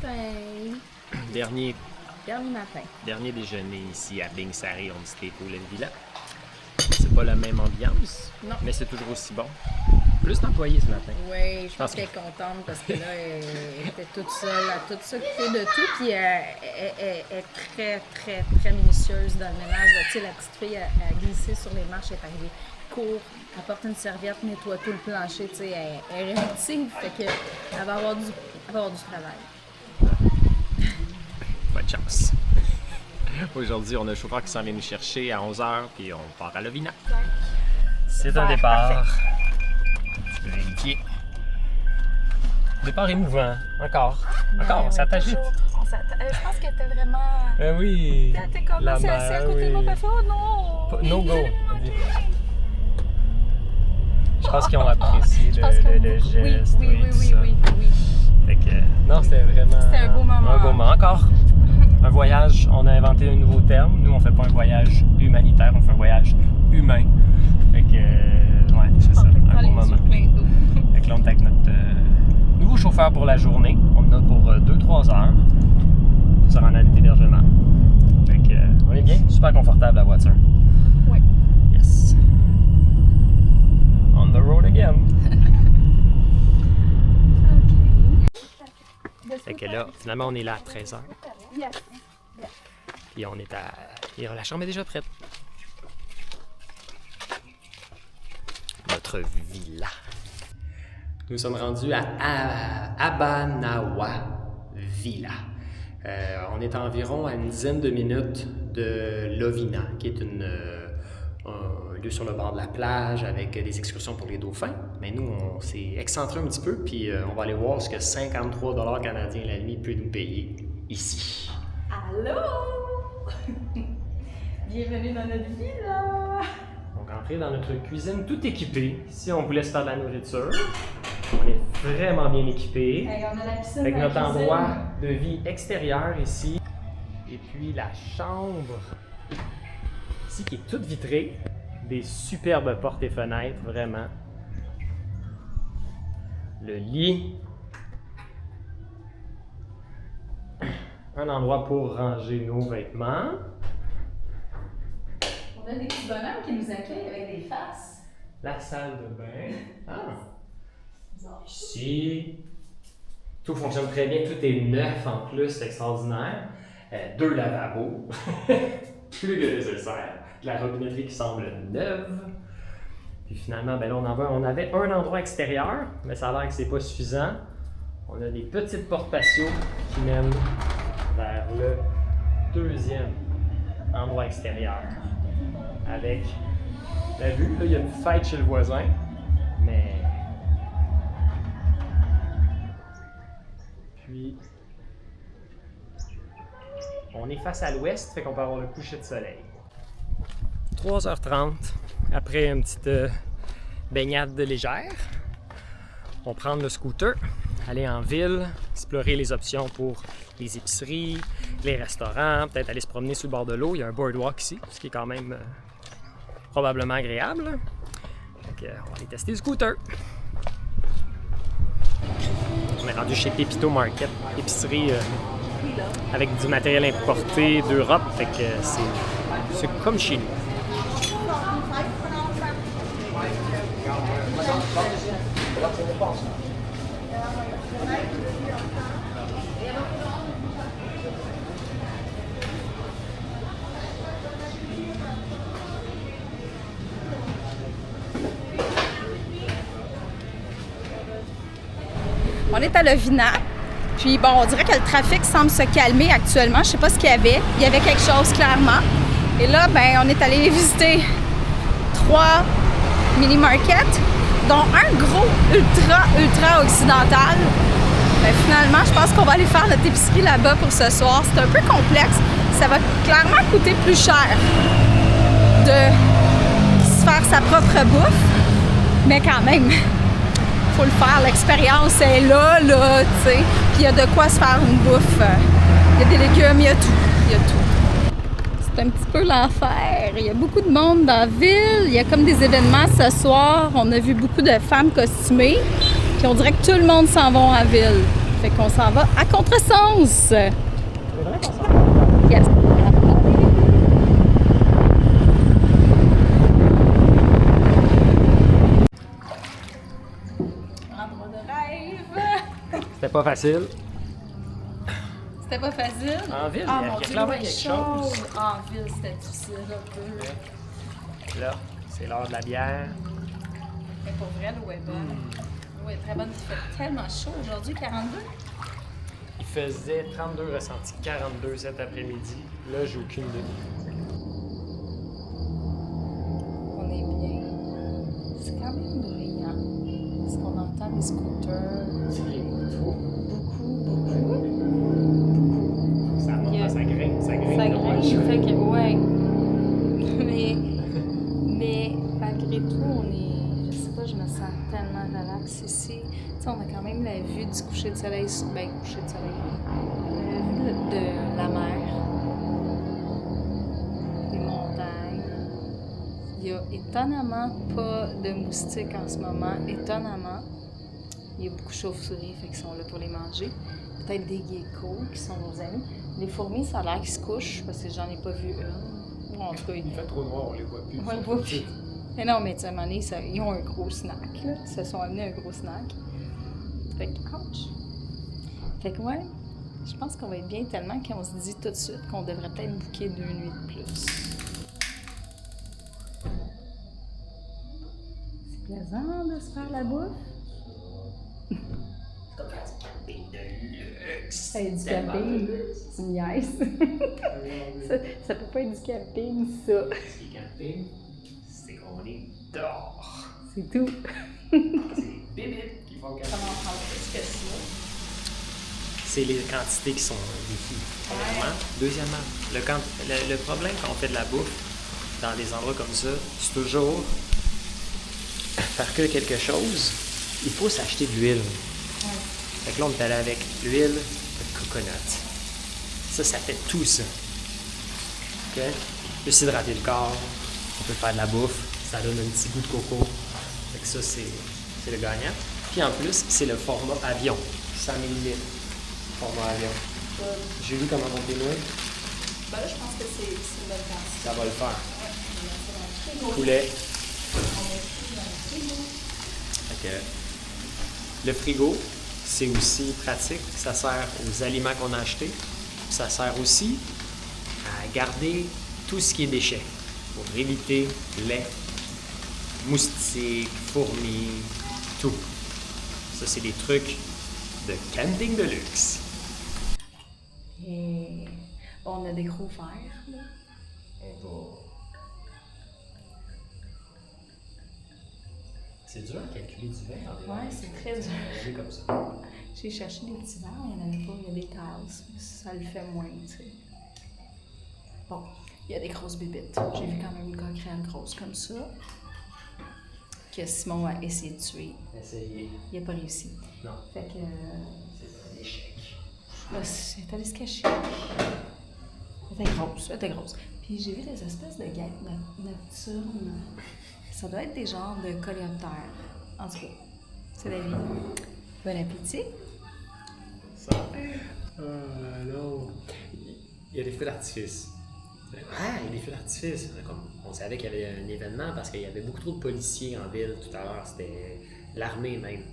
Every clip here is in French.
matin. Dernier matin. Dernier déjeuner ici à Bing Sari Home Stay Pool & Villa. C'est pas la même ambiance, Non. mais c'est toujours aussi bon. Plus d'employés ce matin. Oui, je pense qu'elle est contente parce que là, elle était toute seule, elle a tout s'occuper de tout, puis elle est très, très, très minutieuse dans le ménage. Tu sais, la petite fille a glissé sur les marches, elle est arrivée, court, apporte une serviette, nettoie tout le plancher, tu sais, elle est réactive, fait qu'elle va avoir du travail. Bonne chance. Aujourd'hui, on a un chauffeur qui s'en vient nous chercher à 11h, puis on part à Lovina. C'est un départ. Je peux vérifier. Départ émouvant. Encore, on s'attagite. Je pense qu'elle était vraiment... Oui. Elle était comme assise à côté de mon papa. Non! No go. Je pense qu'ils ont apprécié le geste. Oui. Fait que, non, c'était vraiment... C'était un beau moment. Un beau moment. Encore un voyage, on a inventé un nouveau terme. Nous, on fait pas un voyage humanitaire, on fait un voyage humain. Fait que, ouais, c'est ça, un beau moment. Fait que là, on est avec notre nouveau chauffeur pour la journée. On en a pour 2-3 heures pour se rendre à notre hébergement. Fait que, on est bien, super confortable la voiture. Oui. Yes. On the road again. Fait que là, finalement, on est là à 13h. Puis on est à... Et la chambre est déjà prête. Notre villa. Nous sommes rendus à Abanawa Villa. On est environ à une dizaine de minutes de Lovina, qui est un lieu sur le bord de la plage avec des excursions pour les dauphins. Mais nous, on s'est excentré un petit peu, puis on va aller voir ce que 53 $ canadiens la nuit peut nous payer ici. Allô? Bienvenue dans notre villa! Donc, entrer dans notre cuisine tout équipée. Ici, on vous laisse faire de la nourriture. On est vraiment bien équipé. Hey, on a la piscine avec dans notre la cuisine. endroit de vie extérieur ici. Et puis la chambre ici qui est toute vitrée. Des superbes portes et fenêtres, vraiment. Le lit. Un endroit pour ranger nos vêtements. On a des petits bonhommes qui nous accueillent avec des faces. La salle de bain. Ici. Tout fonctionne très bien. Tout est neuf en plus. C'est extraordinaire. 2 lavabos. Plus que nécessaire. De la robinetterie qui semble neuve. Puis finalement, ben là, on avait un endroit extérieur, mais ça a l'air que c'est pas suffisant. On a des petites portes patio qui mènent vers le deuxième endroit extérieur. Avec la vue, là, il y a une fête chez le voisin, mais... Puis... On est face à l'ouest, fait qu'on peut avoir le coucher de soleil. 3h30, après une petite baignade légère, on prend le scooter, aller en ville, explorer les options pour les épiceries, les restaurants, peut-être aller se promener sur le bord de l'eau. Il y a un boardwalk ici, ce qui est quand même probablement agréable. Donc, on va aller tester le scooter. On est rendu chez Pepito Market, épicerie avec du matériel importé d'Europe, fait que c'est comme chez nous. On est à Lovina, puis bon, on dirait que le trafic semble se calmer actuellement. Je sais pas ce qu'il y avait. Il y avait quelque chose, clairement. Et là, ben, on est allé visiter 3 mini-markets, dont un gros ultra occidental. Ben, finalement, je pense qu'on va aller faire notre épicerie là-bas pour ce soir. C'est un peu complexe. Ça va clairement coûter plus cher de se faire sa propre bouffe, mais quand même, faut le faire. L'expérience est là, tu sais. Puis il y a de quoi se faire une bouffe. Il y a des légumes, il y a tout. C'est un petit peu l'enfer. Il y a beaucoup de monde dans la ville. Il y a comme des événements ce soir. On a vu beaucoup de femmes costumées. Puis on dirait que tout le monde s'en va à la ville. Fait qu'on s'en va à contresens. C'est vrai qu'on s'en va? Yes. Endroit de rêve. C'était pas facile. C'était pas facile. En ville, Ah il y a mon Dieu, clairement ouais, quelque chaud. chose. En ville, c'était difficile un peu. Là, c'est l'heure de la bière. Mais pour vrai, l'eau est bonne. L'eau est très bonne. Il fait tellement chaud aujourd'hui, 42. Il faisait 32 ressentis, 42 cet après-midi. Là, j'ai aucune idée. On est bien. C'est quand même bruyant. Parce qu'on entend les scooters. C'est les motos. Beaucoup. Ça monte, Yeah. ça grimpe. Ça là, grimpe, ouais. fait que, ouais. mais malgré tout, on est, je sais pas, je me sens tellement relax ici. Tu sais, on a quand même la vue du coucher de soleil, coucher de soleil, la vue de la mer, des montagnes. Il y a étonnamment pas de moustiques en ce moment, étonnamment. Il y a beaucoup de chauves-souris, fait qu'ils sont là pour les manger. Peut-être des geckos qui sont nos amis. Les fourmis, ça a l'air qu'ils se couchent parce que j'en ai pas vu une. Ou en tout cas, Il fait trop noir, on les voit plus. on le voit plus. Mais non, mais tu sais, à un moment donné, ils ont un gros snack, là. Ils se sont amenés un gros snack. Fait que, ouch. Fait que, ouais, je pense qu'on va être bien tellement qu'on se dit tout de suite qu'on devrait peut-être booker 2 nuits de plus. C'est plaisant de se faire la bouffe. Comme faire du camping de luxe. Hey, du camping, tu me niaises. ça peut pas être du camping, ça. Ce qui est camping, c'est qu'on est dehors. C'est tout. C'est les bébites qui font camping. Comment on parle de ça? C'est les quantités qui sont défies. Premièrement. Deuxièmement, le problème quand on fait de la bouffe dans des endroits comme ça, c'est toujours faire que quelque chose, il faut s'acheter de l'huile. Ouais. Fait que là, on est allé avec l'huile de coconut. Ça fait tout ça. OK? Juste hydrater le corps, on peut faire de la bouffe, ça donne un petit goût de coco. Fait que ça, c'est le gagnant. Puis en plus, c'est le format avion, 100 ml. Format avion. J'ai vu comment on pénouille. Ben là, je pense que c'est une bonne quantité. Ça va le faire. Ouais, on va mettre ça dans le frigo. Poulet. On met tout dans le frigo. Fait que le frigo, c'est aussi pratique. Ça sert aux aliments qu'on a achetés. Ça sert aussi à garder tout ce qui est déchets pour éviter lait, moustiques, fourmis, tout. Ça, c'est des trucs de camping de luxe. Et on a des gros verres, là. On va... C'est dur à calculer du verre. Ouais, c'est très dur. C'est comme ça. J'ai cherché des petits verres, il n'y en avait pas, il y a des tasses, mais ça le fait moins, tu sais. Bon, il y a des grosses bébites. J'ai vu quand même une coquerelle grosse comme ça, que Simon a essayé de tuer. Essayez. Il n'a pas réussi. Non. Fait que C'est un échec. là, c'est allé se cacher. Elle était grosse. Puis j'ai vu des espèces de guêpes nocturnes. Ça doit être des genres de coléoptères. En tout cas, c'est la vie. Bon appétit. Ça. Non. Il y a des feux d'artifice. Ah, il y a des feux d'artifice. On savait qu'il y avait un événement parce qu'il y avait beaucoup trop de policiers en ville tout à l'heure. C'était l'armée même.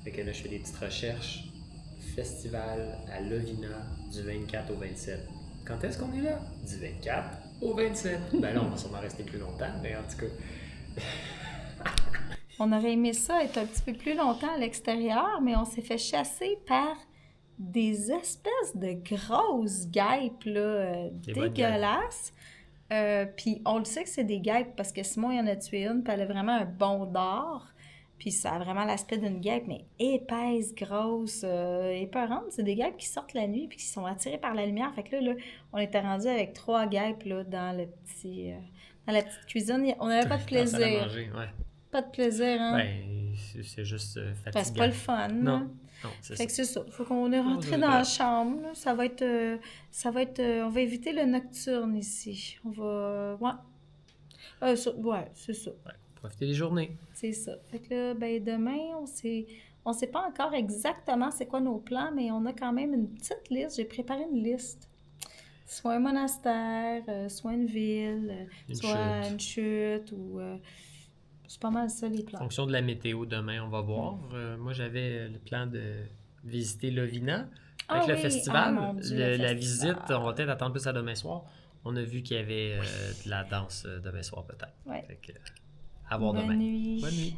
Fait que là, je fais des petites recherches. Festival à Lovina du 24 au 27. Quand est-ce qu'on est là? Du 24 au 27. Ben là, on va sûrement rester plus longtemps, mais en tout cas. On aurait aimé ça être un petit peu plus longtemps à l'extérieur, mais on s'est fait chasser par des espèces de grosses guêpes là, dégueulasses. Puis on le sait que c'est des guêpes parce que Simon, il en a tué une, puis elle a vraiment un bond d'or. Puis ça a vraiment l'aspect d'une guêpe, mais épaisse, grosse, épeurante. C'est des guêpes qui sortent la nuit puis qui sont attirées par la lumière. Fait que là on était rendu avec 3 guêpes là, dans la petite cuisine. On n'avait pas de plaisir. Manger, ouais. Pas de plaisir, hein? Ben, c'est juste fatigant. C'est pas le fun, Non, c'est c'est que c'est ça. Faut qu'on est rentré dans la chambre. Là. Ça va être, on va éviter le nocturne ici. On va, ouais. Ouais, c'est ça. Ouais. Profiter des journées. C'est ça. Fait que là, ben demain, on sait pas encore exactement c'est quoi nos plans, mais on a quand même une petite liste. J'ai préparé une liste. Soit un monastère, soit une ville, soit une chute, ou... c'est pas mal ça, les En plans. fonction de la météo, demain, on va voir. Moi, j'avais le plan de visiter Lovina. Avec le festival, mon Dieu, le la festival. visite, on va peut-être attendre plus à demain soir. On a vu qu'il y avait de la danse demain soir, peut-être. Ouais. Fait que, à voir Bonne demain. nuit. Bonne nuit.